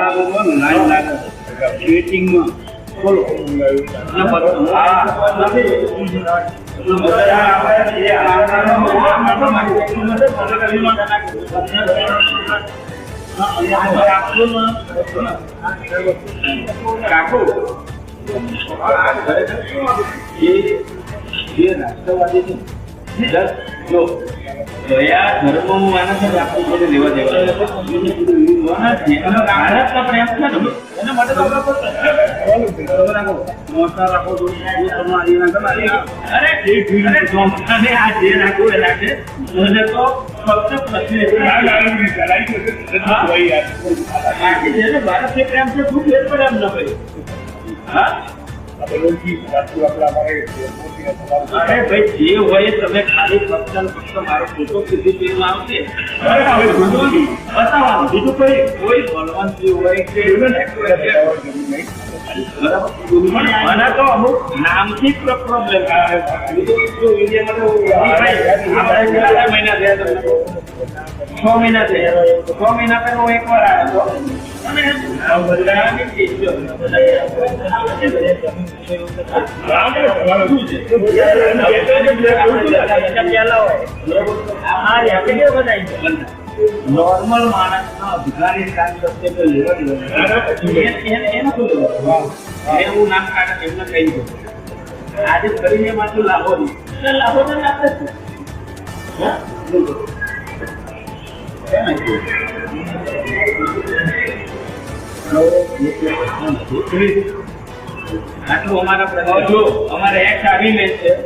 line લાગે વેટિંગમાં બોલો કાકુ જે રાષ્ટ્રવાદી જો કયા ધર્મો માણસ જ આપણું બધું લેવા દેવા ભારતનો પ્રયાસ છે ને એના માટે તો મોટા રાખો અરે જોમતાને આ જે રાખવું એ રાખે મને તો ફક્ત બાકી જેને ભારતને પ્રેમ છે શું ફેર પડે એમ ન ભાઈ હા અરે ભાઈ જે હોય તમે ખાલી ફક્ત મારો ફોટો સીધી પેજમાં આવશે બતાવવાનું બીજું કોઈ બળવંતી હોય કે મને તો અમુક નામથી પ્રોબ્લેમ મહિના થયા 6 મહિના થયા 6 મહિના પહેલા હું એકવાર આવ્યો નોર્મલ માણસ નો અધિકારી કામ કરશે તો એવું નામ કાઢે એમને કહી દો આજે કરીને માત્ર લાભો લાભો તો લાભ આટલું અમારા અમારે એક્ટ આવી છે